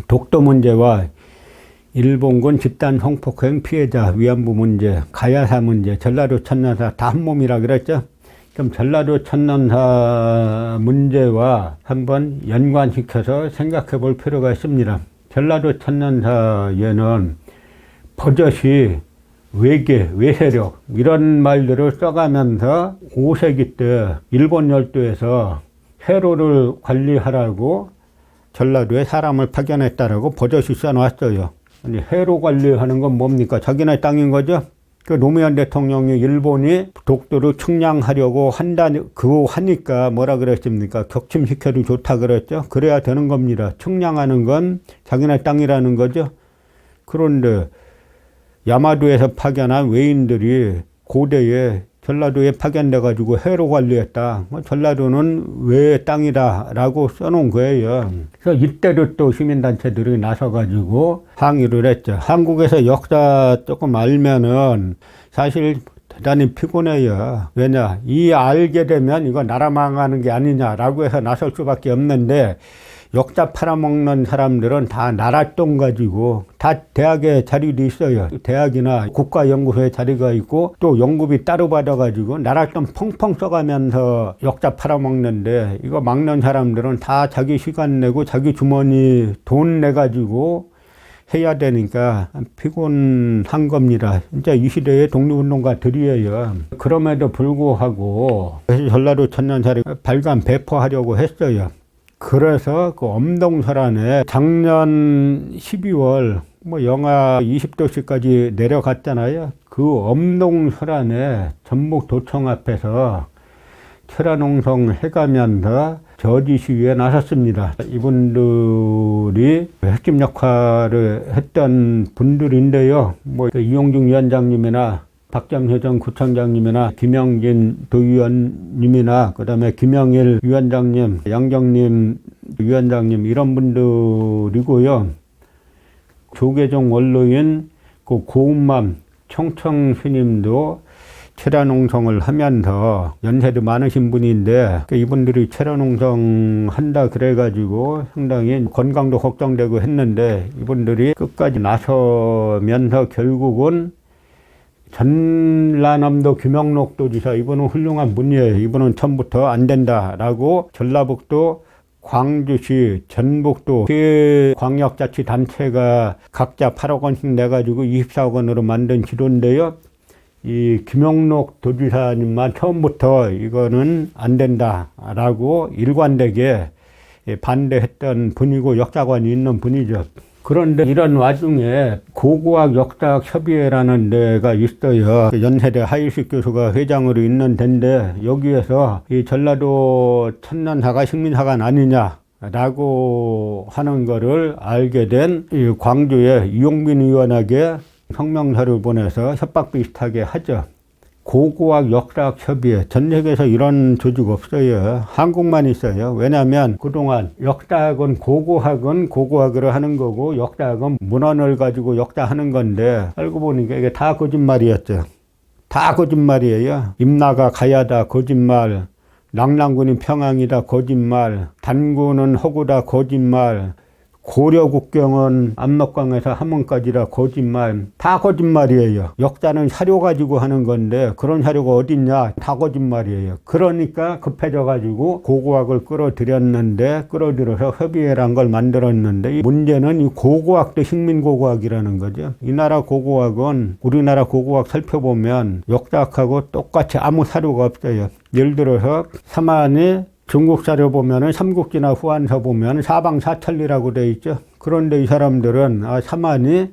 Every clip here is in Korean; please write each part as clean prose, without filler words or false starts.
독도 문제와 일본군 집단 성폭행 피해자 위안부 문제, 가야사 문제, 전라도 천년사 다 한 몸이라 그랬죠. 그럼 전라도 천년사 문제와 한번 연관시켜서 생각해 볼 필요가 있습니다. 전라도 천년사에는 버젓이 외계, 외세력 이런 말들을 써가면서 5세기 때 일본 열도에서 해로를 관리하라고 전라도에 사람을 파견했다라고 버젓이 써놨어요. 아니, 해로 관리하는 건 뭡니까? 자기네 땅인 거죠? 그 노무현 대통령이 일본이 독도를 측량하려고 그거 하니까 뭐라 그랬습니까? 격침시켜도 좋다 그랬죠? 그래야 되는 겁니다. 측량하는 건 자기네 땅이라는 거죠. 그런데 야마도에서 파견한 외인들이 고대에 전라도에 파견돼 가지고 해로 관리했다. 전라도는 외의 땅이다라고 써놓은 거예요. 그래서 이때도 또 시민단체들이 나서 가지고 항의를 했죠. 한국에서 역사 조금 알면은 사실 대단히 피곤해요. 왜냐, 이 알게 되면 이거 나라 망하는 게 아니냐라고 해서 나설 수밖에 없는데, 역사 팔아먹는 사람들은 다 나랏돈 가지고 다 대학에 자리도 있어요. 대학이나 국가연구소에 자리가 있고 또 연구비 따로 받아가지고 나랏돈 펑펑 써가면서 역사 팔아먹는데, 이거 막는 사람들은 다 자기 시간 내고 자기 주머니 돈 내가지고 해야 되니까 피곤한 겁니다. 진짜 이 시대의 독립운동가들이에요. 그럼에도 불구하고 전라도 천년사를 발간 배포하려고 했어요. 그래서 그 엄동설안에 작년 12월 영하 20도씨까지 내려갔잖아요. 그 엄동설안에 전북도청 앞에서 철야농성 해가면서 저지 시위에 나섰습니다. 이분들이 핵심 역할을 했던 분들인데요. 이용중 위원장님이나 박정혜 전 구청장님이나 김영진 도의원님이나 그다음에 김영일 위원장님, 양정님 위원장님 이런 분들이고요. 조계종 원로인 그 고운맘 청청 스님도 철야농성을 하면서 연세도 많으신 분인데, 이분들이 철야농성 한다 그래가지고 상당히 건강도 걱정되고 했는데, 이분들이 끝까지 나서면서 결국은 전라남도 김영록 도지사, 이분은 훌륭한 분이에요. 이분은 처음부터 안 된다라고 전라북도, 광주시, 전북도 세 광역자치단체가 각자 8억 원씩 내가지고 24억 원으로 만든 지도인데요. 이 김영록 도지사님만 처음부터 이거는 안 된다라고 일관되게 반대했던 분이고 역사관이 있는 분이죠. 그런데 이런 와중에 고고학 역사학 협의회라는 데가 있어요. 연세대 하일식 교수가 회장으로 있는 데인데, 여기에서 이 전라도 천년사가 식민사관 아니냐라고 하는 거를 알게 된 이 광주의 이용빈 의원에게 성명서를 보내서 협박 비슷하게 하죠. 고고학 역사학 협의회, 전 세계에서 이런 조직 없어요. 한국만 있어요. 왜냐하면 그동안 역사학은 고고학으로 하는 거고, 역사학은 문헌을 가지고 역사하는 건데, 알고 보니까 이게 다 거짓말이었죠. 다 거짓말이에요. 임나가 가야다 거짓말, 낙랑군이 평양이다 거짓말, 단군은 허구다 거짓말, 고려 국경은 압록강에서 함흥까지라 거짓말, 다 거짓말이에요. 역사는 사료 가지고 하는 건데 그런 사료가 어딨냐, 다 거짓말이에요. 그러니까 급해져 가지고 고고학을 끌어들여서 협의회란 걸 만들었는데, 이 문제는 이 고고학도 식민고고학이라는 거죠. 이 나라 고고학은 우리나라 고고학 살펴보면 역사학하고 똑같이 아무 사료가 없어요. 예를 들어서 사만이 중국 사료 보면은 삼국지나 후한서 보면 사방사천리라고 돼 있죠. 그런데 이 사람들은 사만이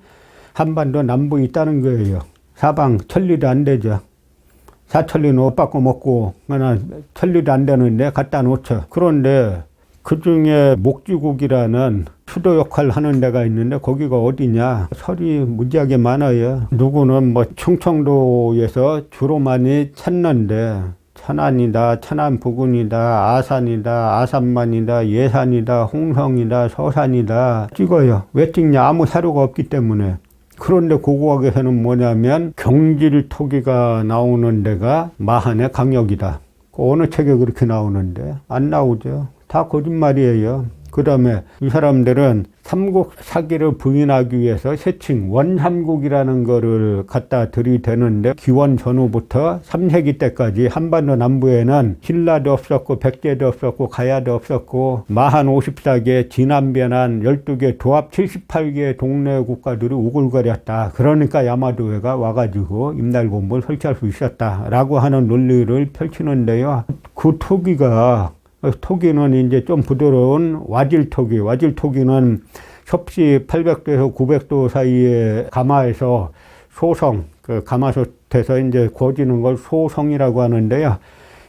한반도 남부에 있다는 거예요. 사방천리도 안 되죠. 사천리는 옷 바꿔 먹고 천리도 안 되는데 갖다 놓죠. 그런데 그 중에 목지국이라는 수도 역할을 하는 데가 있는데 거기가 어디냐? 설이 무지하게 많아요. 누구는 충청도에서 주로 많이 찾는데, 천안이다, 천안 부근이다, 아산이다, 아산만이다, 예산이다, 홍성이다, 서산이다 찍어요. 왜 찍냐? 아무 사료가 없기 때문에. 그런데 고고학에서는 뭐냐면 경질 토기가 나오는 데가 마한의 강역이다. 어느 책에 그렇게 나오는데 안 나오죠. 다 거짓말이에요. 그 다음에 이 사람들은 삼국 사기를 부인하기 위해서 세칭 원삼국이라는 거를 갖다 들이대는데 기원 전후부터 3세기 때까지 한반도 남부에는 신라도 없었고 백제도 없었고 가야도 없었고 마한 54개 진안변한 12개 도합 78개의 동네 국가들이 우글거렸다. 그러니까 야마도회가 와가지고 임달본부를 설치할 수 있었다라고 하는 논리를 펼치는데요. 그 토기는 이제 좀 부드러운 와질토기. 와질토기는 섭씨 800도에서 900도 사이에 가마에서 소성, 그 가마솥에서 이제 구워지는 걸 소성이라고 하는데요.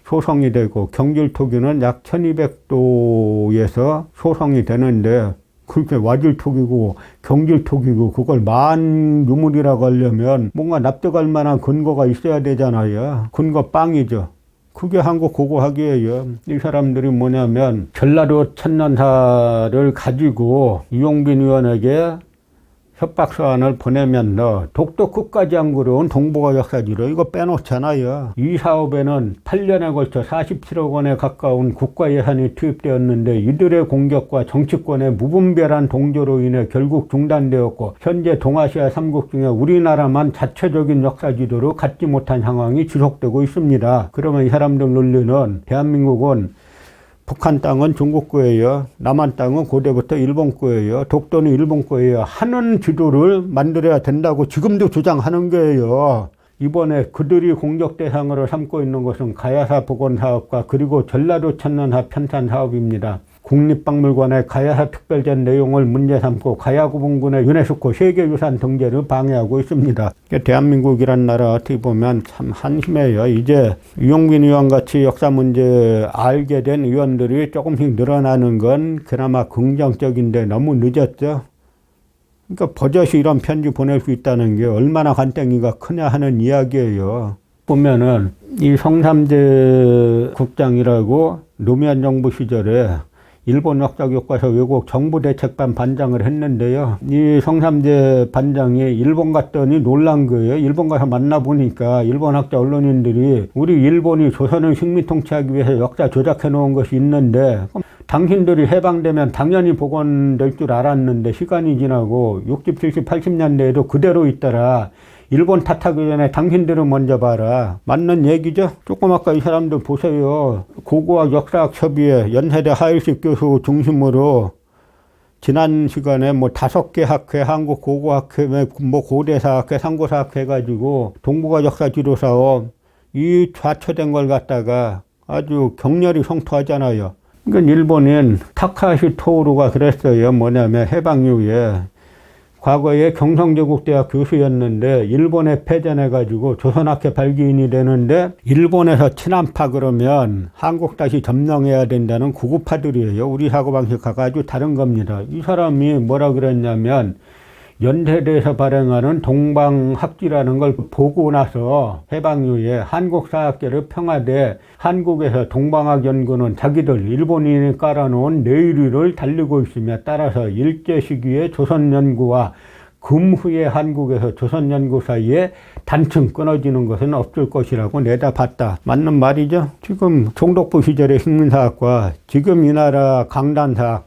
소성이 되고 경질토기는 약 1200도에서 소성이 되는데 그렇게 와질토기고 경질토기고 그걸 만유물이라고 하려면 뭔가 납득할 만한 근거가 있어야 되잖아요. 근거 빵이죠. 그게 한국 고고학이에요. 이 사람들이 뭐냐면 전라도 천년사를 가지고 이용빈 의원에게 협박서한을 보내면 너 독도 끝까지 안 그려온 동북아 역사지로 이거 빼놓잖아요. 이 사업에는 8년에 걸쳐 47억 원에 가까운 국가 예산이 투입되었는데 이들의 공격과 정치권의 무분별한 동조로 인해 결국 중단되었고 현재 동아시아 3국 중에 우리나라만 자체적인 역사지도로 갖지 못한 상황이 지속되고 있습니다. 그러면 이 사람들 논리는 대한민국은 북한 땅은 중국 거예요. 남한 땅은 고대부터 일본 거예요. 독도는 일본 거예요. 하는 지도를 만들어야 된다고 지금도 주장하는 거예요. 이번에 그들이 공격 대상으로 삼고 있는 것은 가야사 복원사업과 그리고 전라도 천년사 편찬 사업입니다. 국립박물관의 가야사 특별전 내용을 문제 삼고 가야구분군의 유네스코 세계유산 등재를 방해하고 있습니다. 대한민국이란 나라 어떻게 보면 참 한심해요. 이제 이용빈 의원같이 역사 문제 알게 된 의원들이 조금씩 늘어나는 건 그나마 긍정적인데 너무 늦었죠. 그러니까 버젓이 이런 편지 보낼 수 있다는 게 얼마나 간땡이가 크냐 하는 이야기예요. 보면은 이 성삼재 국장이라고 노무현 정부 시절에 일본 역사교과서 외국 정부대책반 반장을 했는데요. 이 성삼재 반장이 일본 갔더니 놀란 거예요. 일본 가서 만나보니까 일본 학자 언론인들이 우리 일본이 조선을 식민 통치하기 위해서 역사 조작해 놓은 것이 있는데 당신들이 해방되면 당연히 복원될 줄 알았는데 시간이 지나고 60, 70, 80년대에도 그대로 있더라. 일본 탓하기 전에 당신들은 먼저 봐라. 맞는 얘기죠? 조금 아까 이 사람들 보세요. 고고학 역사학협의회 연세대 하일식 교수 중심으로 지난 시간에 뭐 5개 학회, 한국 고고학회, 뭐 고대사학회, 상고사학회 해가지고 동북아 역사지도사업 이 좌초된 걸 갖다가 아주 격렬히 성토하잖아요. 그러니까 일본인 타카시 토오루가 그랬어요. 뭐냐면 해방 이후에 과거에 경성제국대학 교수였는데 일본에 패전해가지고 조선학회 발기인이 되는데 일본에서 친한파 그러면 한국 다시 점령해야 된다는 구구파들이에요. 우리 사고방식하고 아주 다른 겁니다. 이 사람이 뭐라 그랬냐면 연세대에서 발행하는 동방학지라는 걸 보고 나서 해방 이후에 한국사학계를 평화돼 한국에서 동방학 연구는 자기들 일본인이 깔아놓은 내의리를 달리고 있으며 따라서 일제 시기에 조선연구와 금후의 한국에서 조선연구 사이에 단층 끊어지는 것은 없을 것이라고 내다봤다. 맞는 말이죠. 지금 총독부 시절의 식민사학과 지금 이 나라 강단사학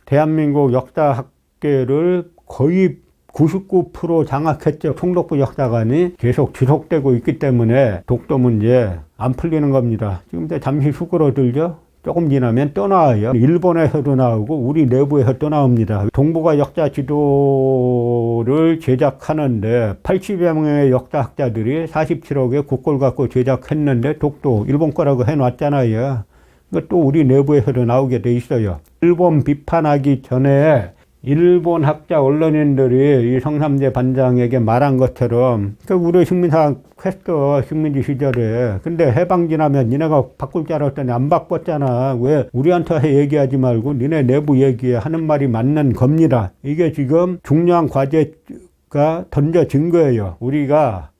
대한민국 역사학계를 거의 99% 장악했죠. 총독부 역사관이 계속 지속되고 있기 때문에 독도 문제 안 풀리는 겁니다. 지금 잠시 수그러들죠. 조금 지나면 또 나와요. 일본에서도 나오고 우리 내부에서 또 나옵니다. 동북아 역사 지도를 제작하는데 80여 명의 역사학자들이 47억의 국고를 갖고 제작했는데 독도 일본 거라고 해놨잖아요. 또 우리 내부에서도 나오게 돼 있어요. 일본 비판하기 전에 일본 학자 언론인들이 이 성삼재 반장에게 말한 것처럼 우리 식민사학 했어 식민지 시절에. 근데 해방 지나면 니네가 바꿀 줄 알았더니 안 바꿨잖아. 왜 우리한테 얘기하지 말고 니네 내부 얘기에 하는 말이 맞는 겁니다. 이게 지금 중요한 과제가 던져진 거예요. 우리가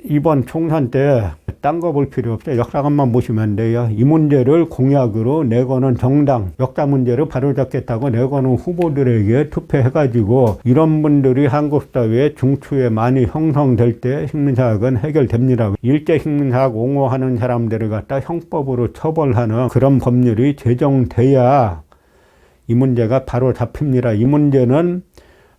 이번 총선 때 딴 거 볼 필요 없어요. 역사관만 보시면 돼요. 이 문제를 공약으로 내거는 정당, 역사 문제를 바로잡겠다고 내거는 후보들에게 투표해가지고 이런 분들이 한국 사회에 중추에 많이 형성될 때 식민사학은 해결됩니다. 일제 식민사학 옹호하는 사람들을 갖다 형법으로 처벌하는 그런 법률이 제정돼야 이 문제가 바로 잡힙니다. 이 문제는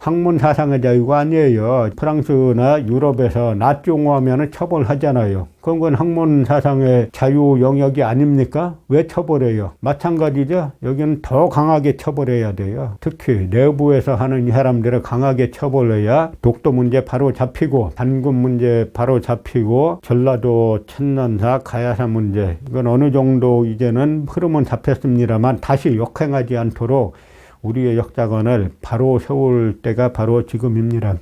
학문 사상의 자유가 아니에요. 프랑스나 유럽에서 나중화하면 처벌하잖아요. 그건 학문 사상의 자유 영역이 아닙니까? 왜 처벌해요? 마찬가지죠. 여기는 더 강하게 처벌해야 돼요. 특히 내부에서 하는 이 사람들을 강하게 처벌해야 독도 문제 바로 잡히고 반군 문제 바로 잡히고 전라도 천년사 가야사 문제 이건 어느 정도 이제는 흐름은 잡혔습니다만 다시 역행하지 않도록 우리의 역사관을 바로 세울 때가 바로 지금입니다.